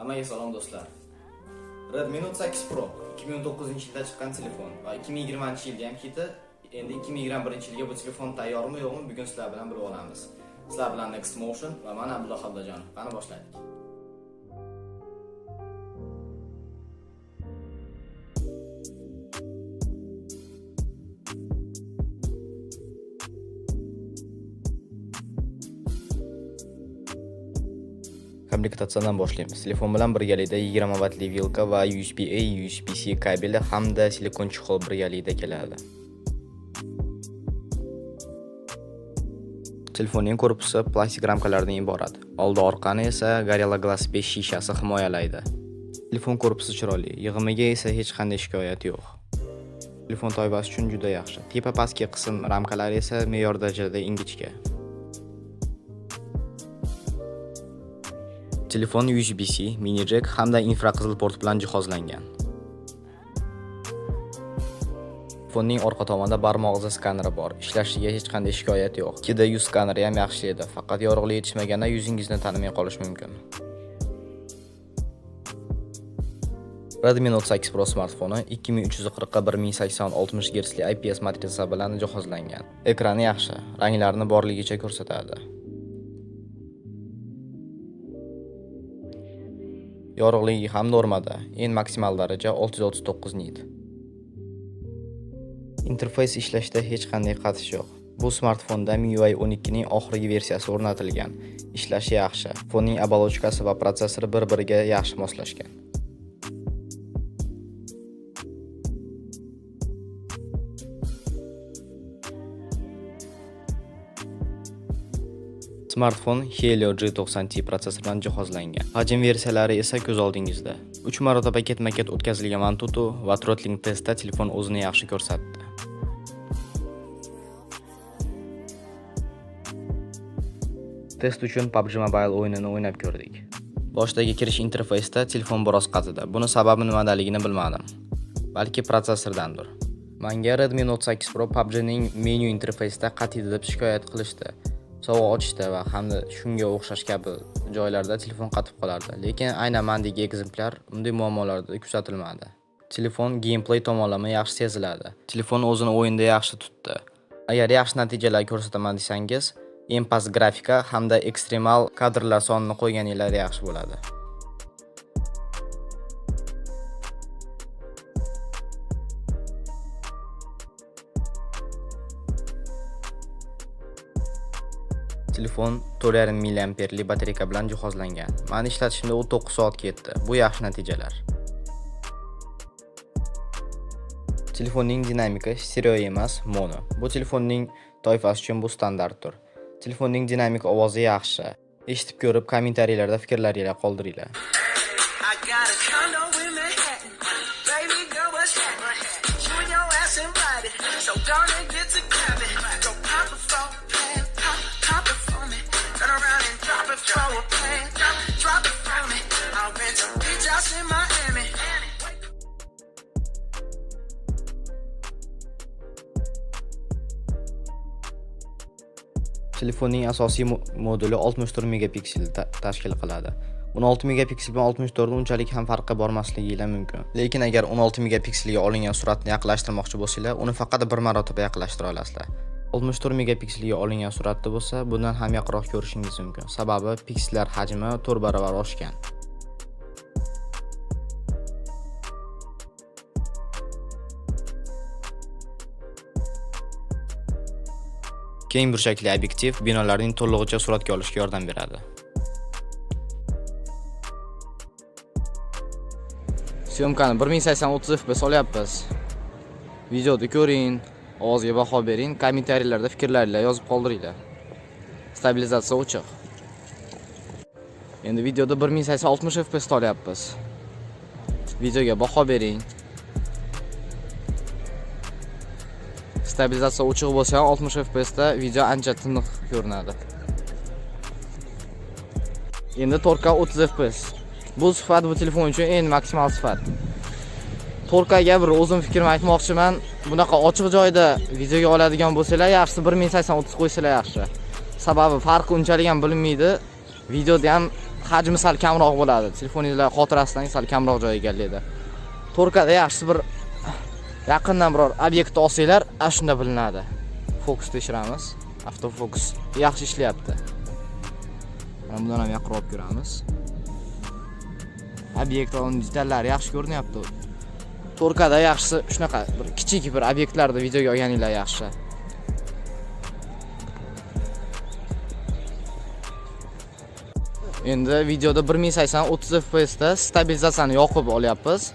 Hammaga salom do'stlar. Redmi Note 8 Pro 2019-yilda chiqqan telefon va 2020-yilda ham keti. Endi 2021-yilga bu telefon tayyormi yo'qmi bugun sizlar bilan bilib olamiz. Sizlar bilan nextmotion va men Abdulloh Abdajonov. Qani boshlaylik. Komplektatsiyadan boshlaymiz. Telefon bilan birgalikda 20 wattli vilka va USB-A, USB-C kabeli hamda silikon chexol birgalikda keladi. Telefonning korpusi plastik ramkalardan iborat. Oldi orqani esa Gorilla Glass 5 shishasi himoyalaydi. Telefon korpusi chiroyli, yig'imiga esa hech qanday shikoyat yo'q. Telefon toifasi uchun juda yaxshi. Tepa pastki qism ramkalari esa me'yor darajada ingichka. Telefon USB-C, mini jack hamda infraqizil port bilan jihozlangan. Telefonning orqa tomonida barmoq izi skaneri bor. Ishlashiga hech qanday shikoyat yo'q. Ikkida yuz skaneri ham yaxshi edi, faqat yorug'lik yetishmaganda yuzingizni tanimay qolish mumkin. Redmi Note 8 Pro smartfoni 2340x1080 Hz IPS matrica bilan jihozlangan. Ekrani yaxshi, ranglarni borligicha ko'rsatadi. Yorug'ligi ham normada, eng maksimal daraja 639 nit. Interfeys ishlashda hech qanday qatish yo'q. Bu smartfonda MIUI 12 ning oxirgi versiyasi o'rnatilgan. Ishlashi yaxshi. Fonning obalochkasi va protsessori bir-biriga yaxshi moslashgan. Smartfon Helio G90T protsessor bilan jihozlangan. Hajm versiyalari esa ko'z oldingizda. 3 marotaba ketma-ket o'tkazilgan Antutu va throttling testda telefon o'zini yaxshi ko'rsatdi. Test uchun PUBG Mobile o'yinini o'ynab ko'rdik. Boshdagi kirish interfeysda telefon biroz qatidi. Buni sababi nimadaligini bilmadim. Balki protsessordandir. Menga Redmi Note 8 Pro PUBG ning menu interfeysida qatidi deb shikoyat qilishdi. Sovuq ochishda va hamda shunga o'xshash kabi joylarda telefon qatib qolardi. Lekin aynan mendagi ekzemplyar bunday muammolarda kuzatilmadi. Telefon gameplay tomonlama yaxshi seziladi. Telefon o'zini o'yinda yaxshi tutdi. Agar yaxshi natijalar ko'rsataman desangiz, eng past grafika hamda ekstremal kadrlar sonini qo'yganinglar yaxshi bo'ladi. Telefon 4,5 mAh batareya bilan jihozlangan. Meni ishlatishimda 9 soat ketdi. Bu yaxshi natijalar. Telefonning dinamiki stereo emas, mono. Bu telefonning toifasi uchun bu standartdir. Telefonning dinamik ovozi yaxshi. Eshitib ko'rib, kommentariyalarda fikrlaringizni qoldiringlar. Telefonning asosiy moduli 64 megapiksel tashkil qiladi. 16 megapiksel bilan 64 unchalik ham farqi bormasligi mumkin. Lekin agar 16 megapikselga olingan suratni yaqinlashtirmoqchi bo'lsanglar, uni faqat bir marotaba yaqinlashtira olasizlar. 64 megapikselga olingan suratda bo'lsa, bundan ham yaqinroq ko'rishingiz mumkin. Sababi piksellar hajmi 4 barobar oshgan. Keng burchakli obyektiv binolarning to'lig'icha suratga olishga yordam beradi. Syomkani 1080-30 fps olyapmiz. Videoda ko'ring, ovozga baho bering, kommentariyalarda fikrlaringizni yozib qoldiringlar. Stabilizatsiya o'chiq. Endi videoda 1080-60 fps olyapmiz. Videoga baho bering. Stabilizatsiya o'chiq bo'lsa ham 60 fps da video ancha tiniq ko'rinadi. Endi 4K 30 fps. Bu sifat bu telefon uchun eng maksimal sifat. 4K ga bir o'zim fikrimni aytmoqchiman. Bunaqa ochiq joyda videoga oladigan bo'lsalar, yaxshisi 1080-30 qo'ysalar yaxshi. Sababi farqi unchalik ham bilinmaydi. Videoda ham hajmi sal kamroq bo'ladi. Telefoningizlar xotirasidan sal kamroq joy egallaydi. 4K da yaxshi bir yaqindan biror obyektni olsanglar, ana shunda bilinadi. Fokus tekshiramiz. Avtofokus yaxshi ishlayapti. Mana bundan ham yaqinroq ko'ramiz. Obyekt va uning detallari yaxshi ko'rinyapti. 4K da yaxshisi shunaqa bir kichik bir obyektlarni videoga olganinglar yaxshi. Endi videoda 1080 30 fps da stabilizatsiyani yoqib olyapmiz.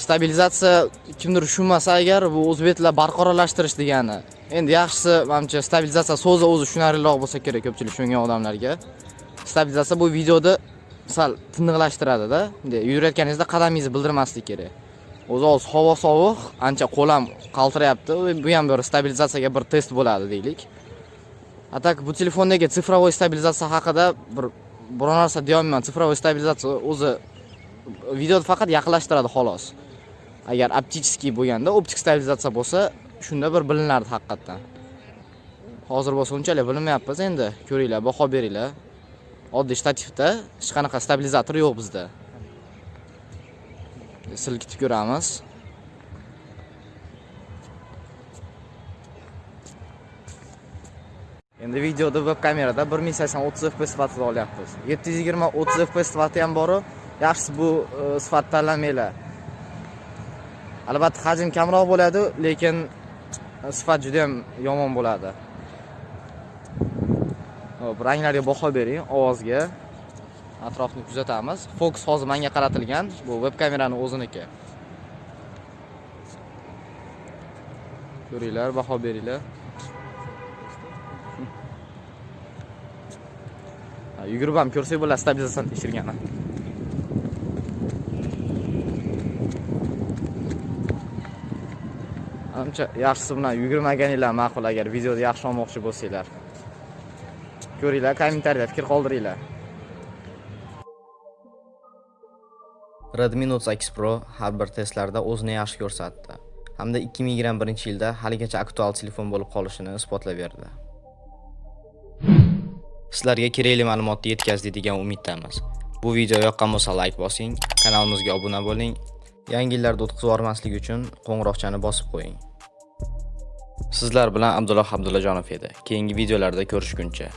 Stabilizatsiya kimdir tushunmasa agar bu o'zbek tilida barqarorlashtirish degani. Endi yaxshisi menimcha stabilizatsiya so'zi o'zi tushunarliroq bo'lsa kerak ko'pchilik tushungan odamlarga. Stabilizatsiya bu videoda sal tiniqlashtiradi-da. Yurayotganingizda qadamingizni bildirmaslik kerak. O'zi havo sovuq, ancha qo'lam qaltirayapti. Bu ham bir stabilizatsiyaga bir test bo'ladi deylik. Atak bu telefondagi sifrovoy stabilizatsiya haqida biror narsa deya olmayman. Sifrovoy stabilizatsiya o'zi videoni faqat yaqinlashtiradi xolos. Agar optический bo'lganda, optik stabilizatsiya bo'lsa, shunda bir bilinardi haqiqatan. Hozir bo'lsa unchalik bilmayapmiz endi. Ko'ringlar, baho beringlar. Oddiy shtativda hech qanaqa stabilizator yo'q bizda. Silkitib ko'ramiz. Endi videoda web kamerada 1080 30 fps sifatida olyapmiz. 720 30 fps sifati ham bor. Yaxshisi bu sifat tanlamanglar. Albatta hajm kamroq bo'ladi, lekin sifat juda ham yomon bo'ladi. Hop, ranglarga baho bering, ovozga. Atrofni kuzatamiz. Fokus hozir menga qaratilgan. Bu web kameraning o'ziniki. Ko'ringlar, baho beringlar. Yugurib ham ko'rsak bo'ladi stabilizatsiyani tekshirgani. Ancha yaxshisi bilan yugurmaganinglar ma'qul agar videoda yaxshi olmoqchi bo'lsanglar. Ko'ringlar, kommentariyada fikr qoldiringlar. Redmi Note 8 Pro har bir testlarda o'zini yaxshi ko'rsatdi, hamda 2021-yilda haligacha aktual telefon bo'lib qolishini isbotlab berdi. Sizlarga kerakli ma'lumotni yetkazdik degan umiddamiz. Bu video yoqqan bo'lsa like bosing, kanalimizga obuna bo'ling. Yangi yillarda o'tkazib yubormaslik uchun qo'ng'iroqchani bosib qo'ying. Sizlar bilan Abdulloh Abdullajonov edi. Keyingi videolarda ko'rishguncha